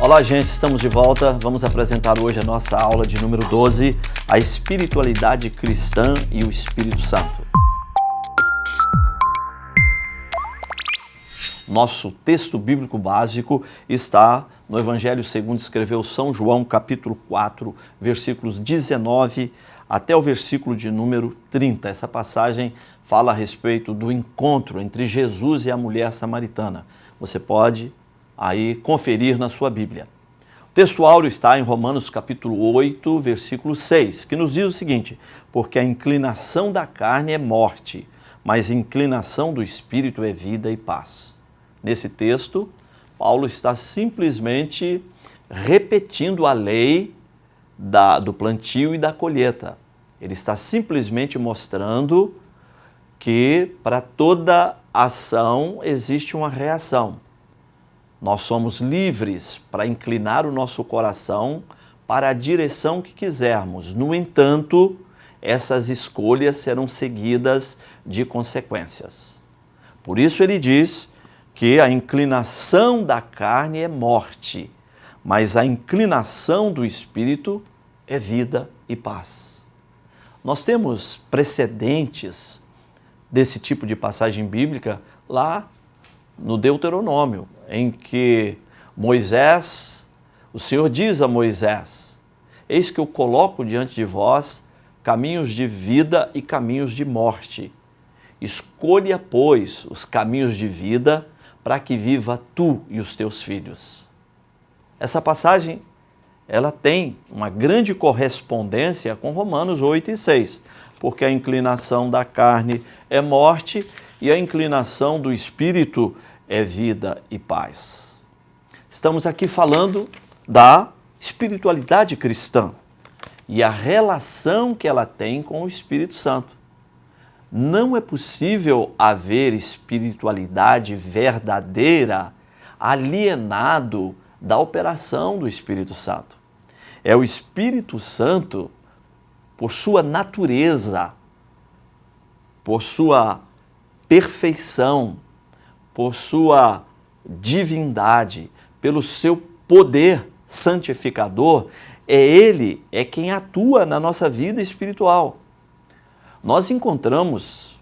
Olá, gente, estamos de volta. Vamos apresentar hoje a nossa aula de número 12, a espiritualidade cristã e o Espírito Santo. Nosso texto bíblico básico está no Evangelho segundo escreveu São João, capítulo 4, versículos 19 até o versículo de número 30. Essa passagem fala a respeito do encontro entre Jesus e a mulher samaritana. Você pode aí conferir na sua Bíblia. O texto áureo está em Romanos capítulo 8, versículo 6, que nos diz o seguinte: porque a inclinação da carne é morte, mas a inclinação do Espírito é vida e paz. Nesse texto, Paulo está simplesmente repetindo a lei do plantio e da colheita. Ele está simplesmente mostrando que para toda ação existe uma reação. Nós somos livres para inclinar o nosso coração para a direção que quisermos. No entanto, essas escolhas serão seguidas de consequências. Por isso ele diz que a inclinação da carne é morte, mas a inclinação do Espírito é vida e paz. Nós temos precedentes desse tipo de passagem bíblica lá no Deuteronômio, em que o Senhor diz a Moisés: eis que eu coloco diante de vós caminhos de vida e caminhos de morte. Escolha, pois, os caminhos de vida para que viva tu e os teus filhos. Essa passagem, ela tem uma grande correspondência com Romanos 8 e 6, porque a inclinação da carne é morte e a inclinação do Espírito é vida e paz. Estamos aqui falando da espiritualidade cristã e a relação que ela tem com o Espírito Santo. Não é possível haver espiritualidade verdadeira alienado da operação do Espírito Santo. É o Espírito Santo, por sua natureza, por sua perfeição, por sua divindade, pelo seu poder santificador, Ele é quem atua na nossa vida espiritual. Nós encontramos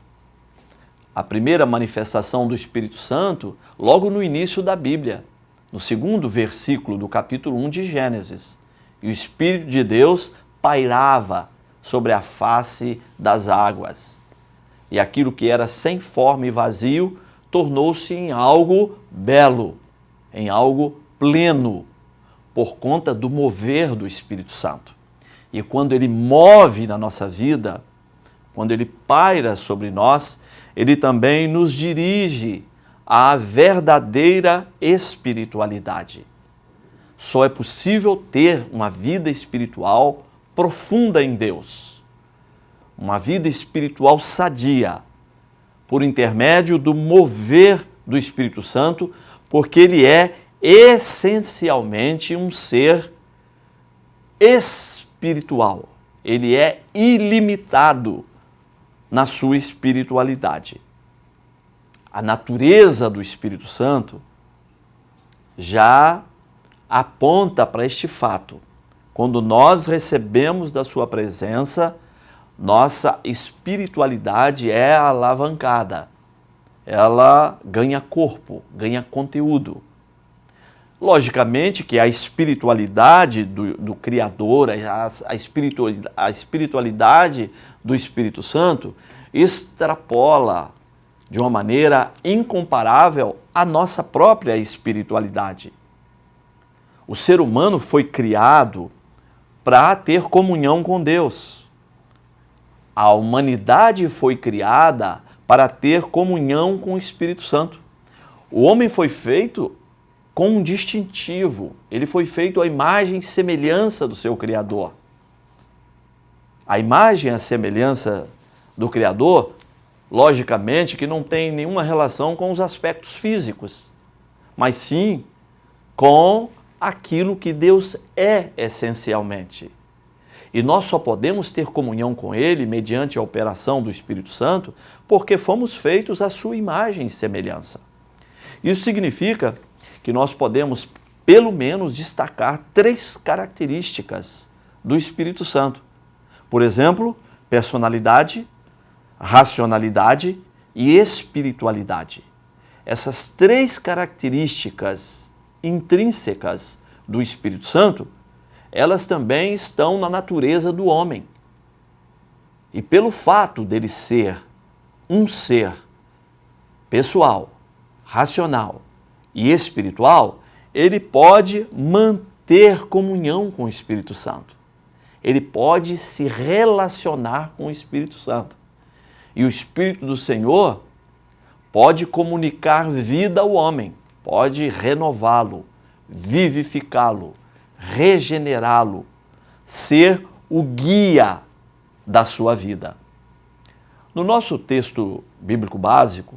a primeira manifestação do Espírito Santo logo no início da Bíblia, no segundo versículo do capítulo 1 de Gênesis. E o Espírito de Deus pairava sobre a face das águas. E aquilo que era sem forma e vazio tornou-se em algo belo, em algo pleno, por conta do mover do Espírito Santo. E quando Ele move na nossa vida, quando Ele paira sobre nós, Ele também nos dirige à verdadeira espiritualidade. Só é possível ter uma vida espiritual profunda em Deus, uma vida espiritual sadia, por intermédio do mover do Espírito Santo, porque Ele é essencialmente um ser espiritual. Ele é ilimitado na sua espiritualidade. A natureza do Espírito Santo já aponta para este fato. Quando nós recebemos da sua presença, nossa espiritualidade é alavancada. Ela ganha corpo, ganha conteúdo. Logicamente que a espiritualidade do Criador, a espiritualidade do Espírito Santo extrapola de uma maneira incomparável a nossa própria espiritualidade. O ser humano foi criado para ter comunhão com Deus. A humanidade foi criada para ter comunhão com o Espírito Santo. O homem foi feito com um distintivo. Ele foi feito à imagem e semelhança do seu Criador. A imagem e a semelhança do Criador, logicamente, que não tem nenhuma relação com os aspectos físicos, mas sim com aquilo que Deus é essencialmente. E nós só podemos ter comunhão com Ele mediante a operação do Espírito Santo porque fomos feitos à sua imagem e semelhança. Isso significa que nós podemos pelo menos destacar 3 características do Espírito Santo. Por exemplo, personalidade, racionalidade e espiritualidade. Essas 3 características intrínsecas do Espírito Santo, elas também estão na natureza do homem. E pelo fato dele ser um ser pessoal, racional e espiritual, ele pode manter comunhão com o Espírito Santo. Ele pode se relacionar com o Espírito Santo. E o Espírito do Senhor pode comunicar vida ao homem, pode renová-lo, vivificá-lo, regenerá-lo, ser o guia da sua vida. No nosso texto bíblico básico,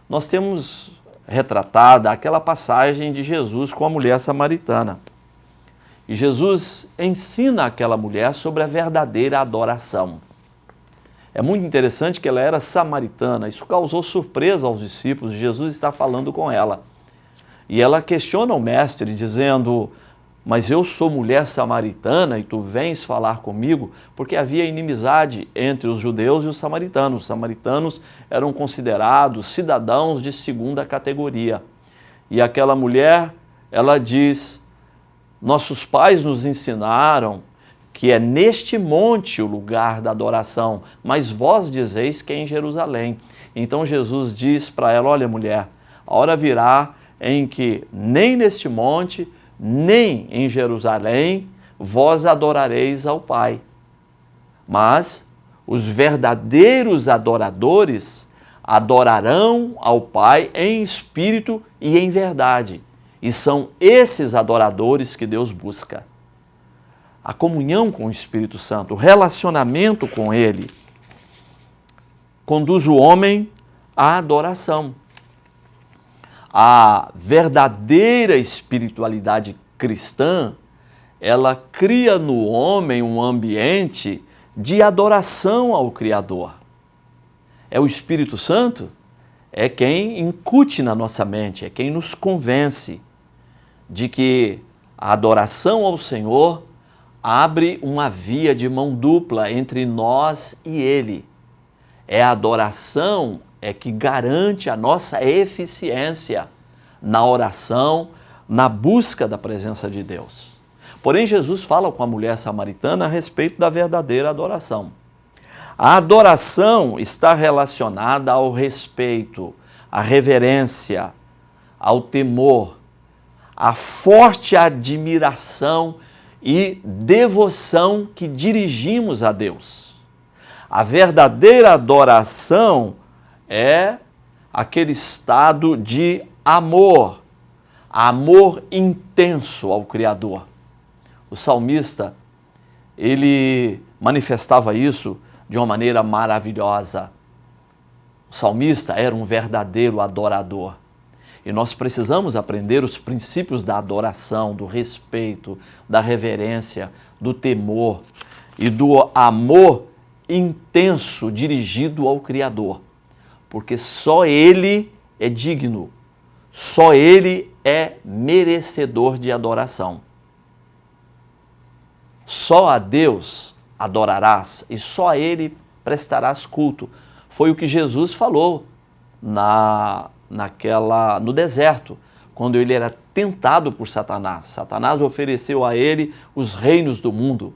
nós temos retratada aquela passagem de Jesus com a mulher samaritana. E Jesus ensina aquela mulher sobre a verdadeira adoração. É muito interessante que ela era samaritana, isso causou surpresa aos discípulos, Jesus está falando com ela. E ela questiona o mestre, dizendo, mas eu sou mulher samaritana e tu vens falar comigo? Porque havia inimizade entre os judeus e os samaritanos. Os samaritanos eram considerados cidadãos de segunda categoria. E aquela mulher, ela diz, nossos pais nos ensinaram que é neste monte o lugar da adoração, mas vós dizeis que é em Jerusalém. Então Jesus diz para ela, olha mulher, a hora virá em que nem neste monte, nem em Jerusalém, vós adorareis ao Pai. Mas os verdadeiros adoradores adorarão ao Pai em espírito e em verdade. E são esses adoradores que Deus busca. A comunhão com o Espírito Santo, o relacionamento com Ele, conduz o homem à adoração. A verdadeira espiritualidade cristã, ela cria no homem um ambiente de adoração ao Criador. É o Espírito Santo, é quem incute na nossa mente, é quem nos convence de que a adoração ao Senhor abre uma via de mão dupla entre nós e Ele. É a adoração que garante a nossa eficiência na oração, na busca da presença de Deus. Porém, Jesus fala com a mulher samaritana a respeito da verdadeira adoração. A adoração está relacionada ao respeito, à reverência, ao temor, à forte admiração e devoção que dirigimos a Deus. A verdadeira adoração é aquele estado de amor, amor intenso ao Criador. O salmista, ele manifestava isso de uma maneira maravilhosa. O salmista era um verdadeiro adorador. E nós precisamos aprender os princípios da adoração, do respeito, da reverência, do temor e do amor intenso dirigido ao Criador. Porque só Ele é digno, só Ele é merecedor de adoração. Só a Deus adorarás e só a Ele prestarás culto. Foi o que Jesus falou no deserto, quando ele era tentado por Satanás. Satanás ofereceu a ele os reinos do mundo,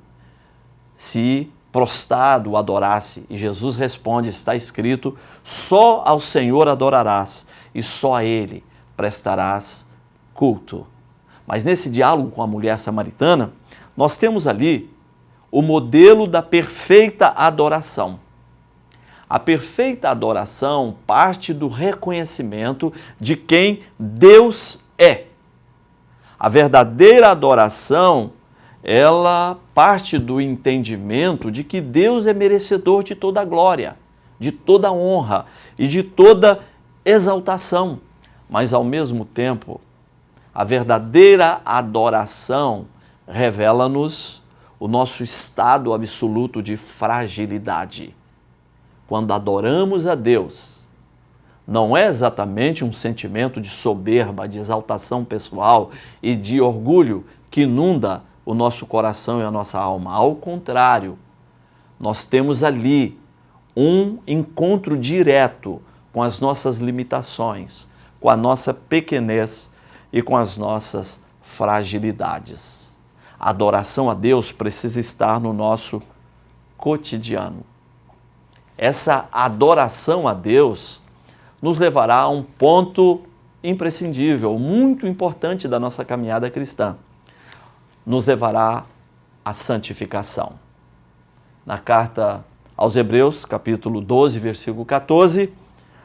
se prostrado o adorasse. E Jesus responde, está escrito, só ao Senhor adorarás e só a Ele prestarás culto. Mas nesse diálogo com a mulher samaritana, nós temos ali o modelo da perfeita adoração. A perfeita adoração parte do reconhecimento de quem Deus é. A verdadeira adoração, ela parte do entendimento de que Deus é merecedor de toda a glória, de toda a honra e de toda exaltação. Mas, ao mesmo tempo, a verdadeira adoração revela-nos o nosso estado absoluto de fragilidade. Quando adoramos a Deus, não é exatamente um sentimento de soberba, de exaltação pessoal e de orgulho que inunda o nosso coração e a nossa alma. Ao contrário, nós temos ali um encontro direto com as nossas limitações, com a nossa pequenez e com as nossas fragilidades. A adoração a Deus precisa estar no nosso cotidiano. Essa adoração a Deus nos levará a um ponto imprescindível, muito importante da nossa caminhada cristã. Nos levará à santificação. Na carta aos Hebreus, capítulo 12, versículo 14,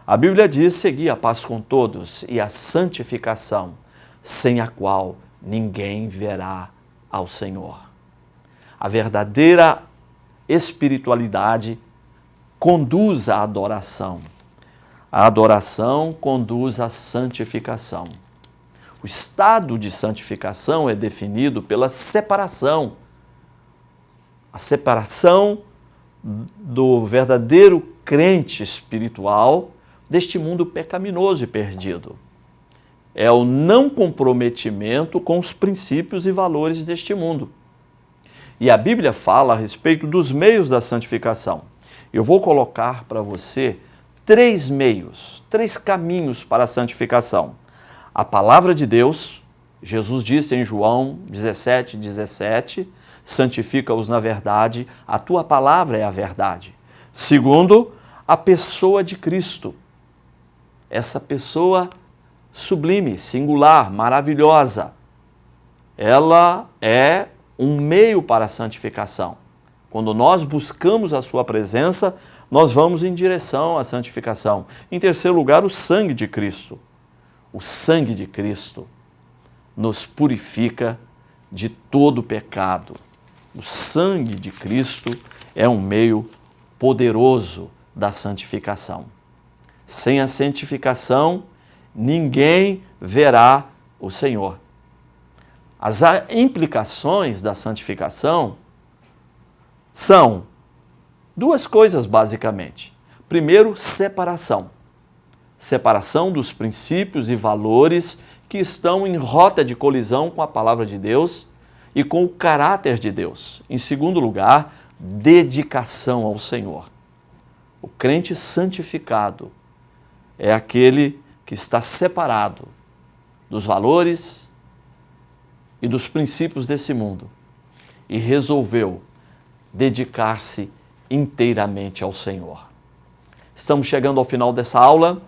a Bíblia diz: segui a paz com todos e a santificação, sem a qual ninguém verá ao Senhor. A verdadeira espiritualidade conduz à adoração. A adoração conduz à santificação. O estado de santificação é definido pela separação. A separação do verdadeiro crente espiritual deste mundo pecaminoso e perdido. É o não comprometimento com os princípios e valores deste mundo. E a Bíblia fala a respeito dos meios da santificação. Eu vou colocar para você 3 meios, 3 caminhos para a santificação. A palavra de Deus, Jesus disse em João 17:17, santifica-os na verdade, a tua palavra é a verdade. Segundo, a pessoa de Cristo. Essa pessoa sublime, singular, maravilhosa. Ela é um meio para a santificação. Quando nós buscamos a sua presença, nós vamos em direção à santificação. Em terceiro lugar, o sangue de Cristo. O sangue de Cristo nos purifica de todo pecado. O sangue de Cristo é um meio poderoso da santificação. Sem a santificação, ninguém verá o Senhor. As implicações da santificação são 2 coisas, basicamente. Primeiro, separação. Separação dos princípios e valores que estão em rota de colisão com a palavra de Deus e com o caráter de Deus. Em segundo lugar, dedicação ao Senhor. O crente santificado é aquele que está separado dos valores e dos princípios desse mundo e resolveu dedicar-se inteiramente ao Senhor. Estamos chegando ao final dessa aula.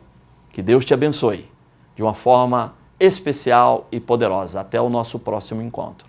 Que Deus te abençoe de uma forma especial e poderosa. Até o nosso próximo encontro.